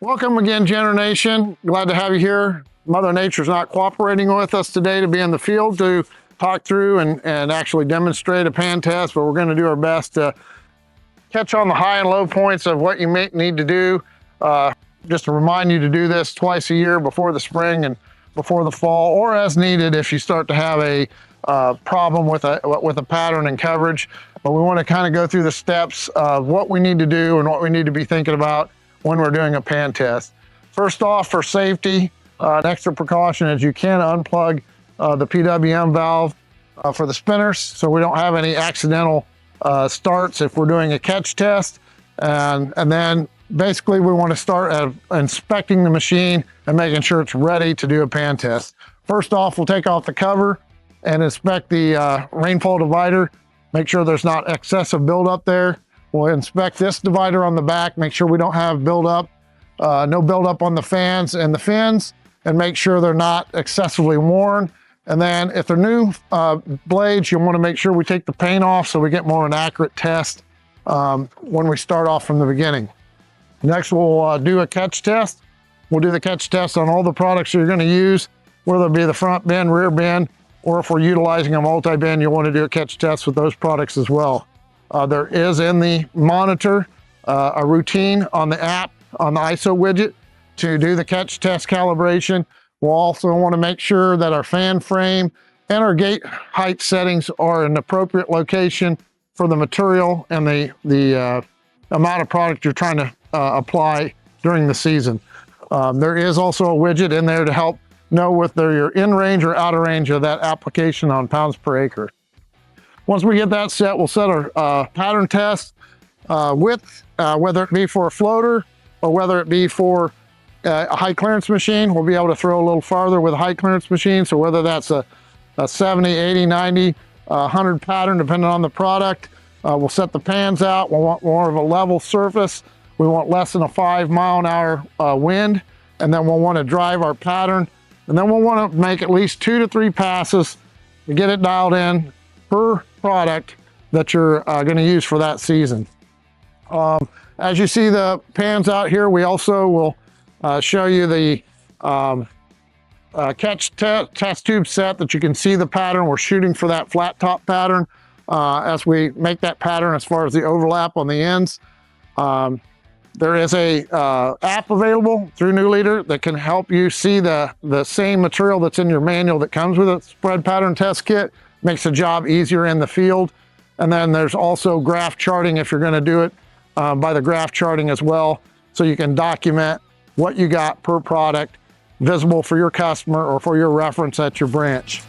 Welcome again, Jenner Nation. Glad to have you here. Mother Nature's not cooperating with us today to be in the field to talk through and actually demonstrate a pan test, but we're going to do our best to catch on the high and low points of what you may need to do. Just to remind you to do this twice a year, before the spring and before the fall, or as needed if you start to have a problem with a pattern and coverage. But we want to kind of go through the steps of what we need to do and what we need to be thinking about when we're doing a pan test. First off, for safety, an extra precaution is you can unplug the PWM valve for the spinners, so we don't have any accidental starts if we're doing a catch test. And then basically we want to start at inspecting the machine and making sure it's ready to do a pan test. First off, we'll take off the cover and inspect the rainfall divider, make sure there's not excessive buildup there. We'll inspect this divider on the back, make sure we don't have buildup, no buildup on the fans and the fins, and make sure they're not excessively worn. And then if they're new blades, you'll want to make sure we take the paint off so we get more of an accurate test when we start off from the beginning. Next, we'll do a catch test. We'll do the catch test on all the products you're going to use, whether it be the front bin, rear bin, or if we're utilizing a multi-bin, you'll want to do a catch test with those products as well. There is in the monitor a routine on the app, on the ISO widget, to do the catch test calibration. We'll also want to make sure that our fan frame and our gate height settings are in an appropriate location for the material and the amount of product you're trying to apply during the season. There is also a widget in there to help know whether you're in range or out of range of that application on pounds per acre. Once we get that set, we'll set our pattern test width, whether it be for a floater or whether it be for a high clearance machine. We'll be able to throw a little farther with a high clearance machine. So whether that's a 70, 80, 90, 100 pattern, depending on the product, we'll set the pans out. We'll want more of a level surface. We want less than a 5-mile-an-hour wind. And then we'll want to drive our pattern. And then we'll want to make at least 2 to 3 passes to get it dialed in per product that you're going to use for that season. As you see the pans out here, we also will show you the catch test tube set that you can see the pattern. We're shooting for that flat top pattern as we make that pattern as far as the overlap on the ends. There is a app available through NewLeader that can help you see the same material that's in your manual that comes with a spread pattern test kit. Makes the job easier in the field. And then there's also graph charting if you're going to do it by the graph charting as well, so you can document what you got per product, visible for your customer or for your reference at your branch.